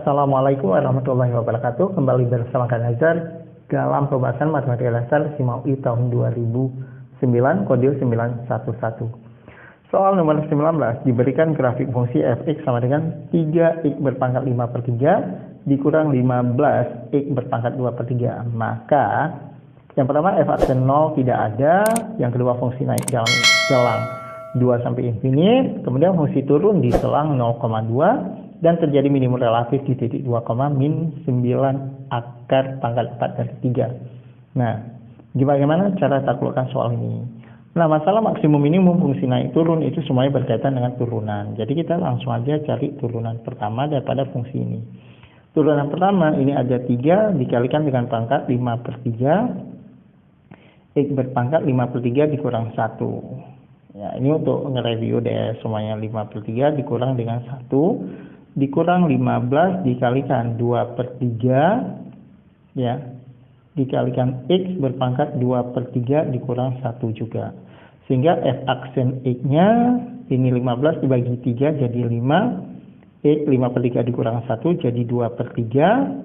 Assalamualaikum warahmatullahi wabarakatuh. Kembali bersama Kak Nazar dalam pembahasan matematika dasar SIMAUI tahun 2009 kode 911. Soal nomor 19 diberikan grafik fungsi fx sama dengan 3x berpangkat 5/3 dikurang 15x berpangkat 2/3. Maka yang pertama f aksen 0 tidak ada, yang kedua fungsi naik dalam selang 2 sampai infinite, kemudian fungsi turun di selang 0,2 dan terjadi minimum relatif di titik 2, min 9 akar pangkat 4 dari 3. Nah, bagaimana cara taklukkan soal ini? Nah, masalah maksimum minimum fungsi naik turun itu semuanya berkaitan dengan turunan. Jadi kita langsung aja cari turunan pertama daripada fungsi ini. Turunan pertama ini ada 3 dikalikan dengan pangkat 5/3, x berpangkat 5/3 dikurang 1. Ya, ini untuk nge-review deh semuanya. 5/3 dikurang dengan 1 dikurang 15 dikalikan 2/3 ya, dikalikan x berpangkat 2/3 dikurang 1 juga, sehingga f aksen x nya ini 15 dibagi 3 jadi 5, x 5/3 dikurang 1 jadi 2/3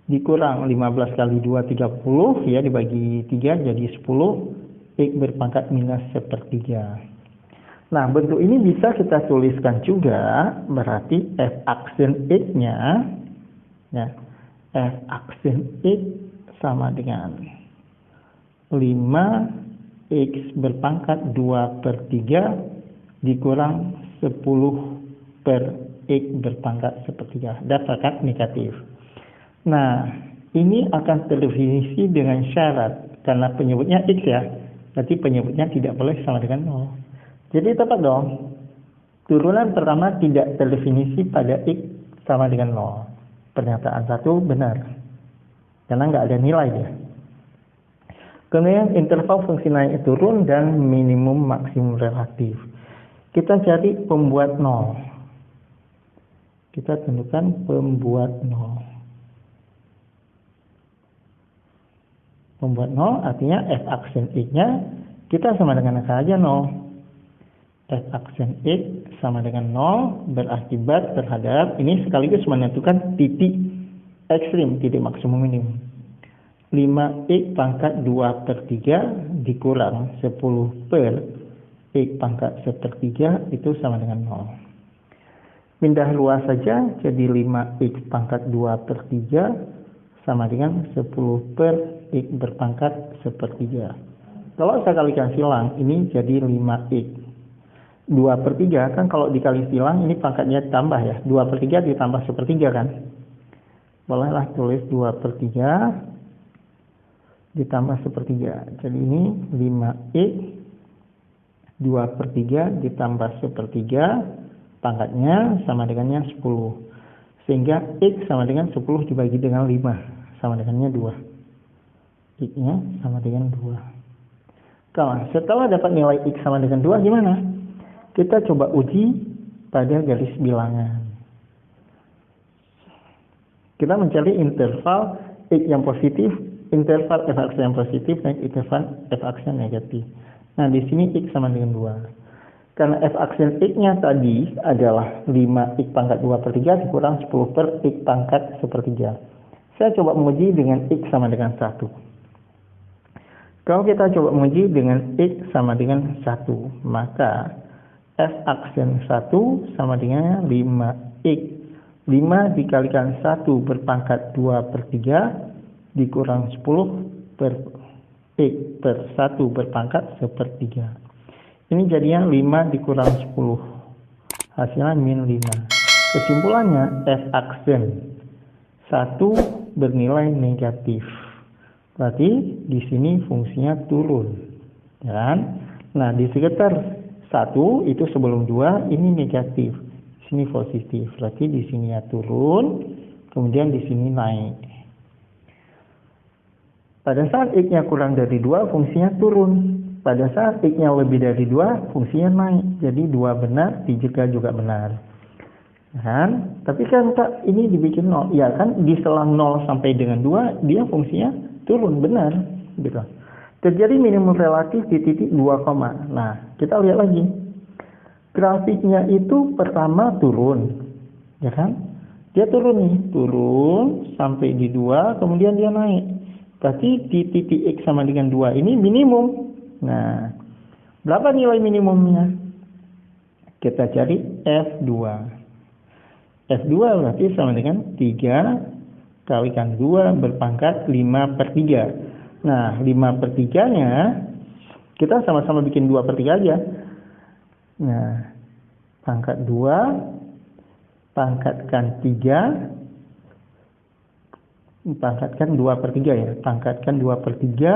dikurang 15 kali 2 30 ya, dibagi 3 jadi 10, x berpangkat minus 1/3. Nah, bentuk ini bisa kita tuliskan juga, berarti f aksen x-nya ya, f aksen x sama dengan 5x berpangkat 2/3 dikurang 10/x berpangkat 1/3, dapatkan negatif. Nah, ini akan terdefinisi dengan syarat, karena penyebutnya x ya, berarti penyebutnya tidak boleh sama dengan 0. Jadi tepat dong, turunan pertama tidak terdefinisi pada x sama dengan 0. Pernyataan 1 benar, karena nggak ada nilai ya. Kemudian interval fungsi naik turun dan minimum maksimum relatif. Kita cari pembuat 0. Kita tentukan pembuat 0. Pembuat 0 artinya f aksen x-nya kita sama dengan angka aja 0. F aksen x sama dengan 0 berakibat terhadap ini sekaligus menentukan titik ekstrim, titik maksimum minimum. 5x pangkat 2/3 dikurang 10/x pangkat 1/3 itu sama dengan 0. Pindah luas saja, jadi 5x pangkat 2/3 sama dengan 10/x berpangkat 1/3. Kalau saya kalikan silang, ini jadi 5x. 2/3 kan kalau dikali silang ini pangkatnya tambah ya, 2/3 ditambah 1/3 kan, bolehlah tulis 2/3 ditambah 1/3, jadi ini 5x 2/3 ditambah 1/3 pangkatnya sama dengannya 10, sehingga x sama dengan 10 dibagi dengan 5 sama dengannya 2, x nya sama dengan 2. Kalau setelah dapat nilai x sama dengan 2 gimana? Kita coba uji pada garis bilangan. Kita mencari interval x yang positif, interval f aksen yang positif, dan interval f aksen negatif. Nah, di sini x sama dengan 2. Karena f aksen x-nya tadi adalah 5x pangkat 2/3 dikurang 10/x pangkat 1/3. Saya coba menguji dengan x sama dengan 1. Kalau kita coba menguji dengan x sama dengan 1, maka f aksen 1 sama dengan 5x. 5 dikalikan 1 berpangkat 2/3 dikurang 10/x per 1 berpangkat 1/3. Ini jadinya 5 dikurang 10. Hasilnya min 5. Kesimpulannya f aksen 1 bernilai negatif. Berarti di sini fungsinya turun. Dan nah, di sekitar 1 itu sebelum 2 ini negatif, sini positif, berarti di sini ya turun, kemudian di sini naik. Pada saat x-nya kurang dari 2 fungsinya turun, pada saat x-nya lebih dari 2 fungsinya naik. Jadi 2 benar, 3 juga benar kan? Tapi kan Kak, ini dibikin 0 ya kan, di selang 0 sampai dengan 2 dia fungsinya turun, benar gitu. Terjadi minimum relatif di titik 2, nah kita lihat lagi grafiknya itu pertama turun ya kan, Dia turun nih, turun sampai di 2, kemudian dia naik. Berarti di titik X sama dengan 2 ini minimum. Nah, berapa nilai minimumnya? Kita cari F2. F2 berarti sama dengan 3 kalikan 2 berpangkat 5/3. Nah, 5/3-nya kita sama-sama bikin 2/3 aja. Nah, pangkat 2 pangkatkan 3, pangkatkan 2/3 ya. Pangkatkan 2/3,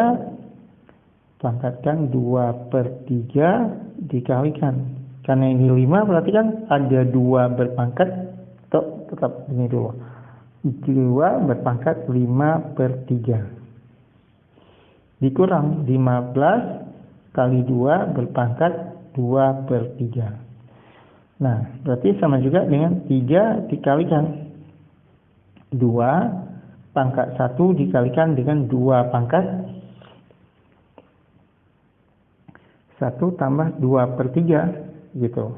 pangkatkan 2/3 dikalikan. Karena ini 5 berarti kan ada 2 berpangkat, tetap ini dulu. 2 berpangkat 5/3. Dikurang 15 kali 2 berpangkat 2/3. Nah, berarti sama juga dengan 3 dikalikan 2 pangkat 1 dikalikan dengan 2 pangkat 1 tambah 2/3 gitu.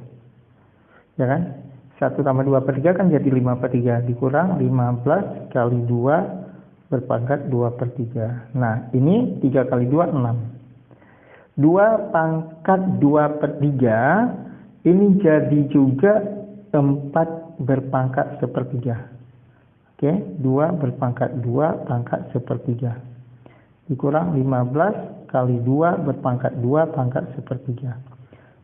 Ya kan? 1 tambah 2/3 kan jadi 5/3, dikurang 15 kali 2 berpangkat 2/3. Nah, ini 3 kali 2, 6. 2 pangkat 2/3 ini jadi juga 4 berpangkat 1/3. Oke, 2 berpangkat 2 pangkat 1/3. Dikurang 15 kali 2 berpangkat 2 pangkat 1/3.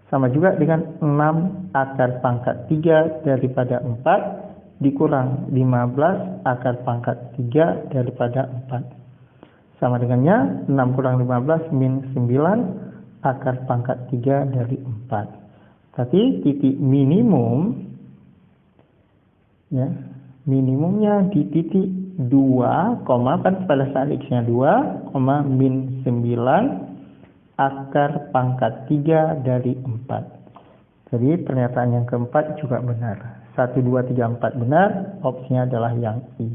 Sama juga dengan 6 akar pangkat 3 daripada 4 dikurang 15 akar pangkat 3 daripada 4. Sama dengannya 6 kurang 15 min 9 akar pangkat 3 dari 4. Berarti titik minimum ya, minimumnya di titik 2, kan pada saat X-nya 2, min 9 akar pangkat 3 dari 4. Jadi pernyataan yang keempat juga benar. 1, 2, 3, 4 benar, opsinya adalah yang I.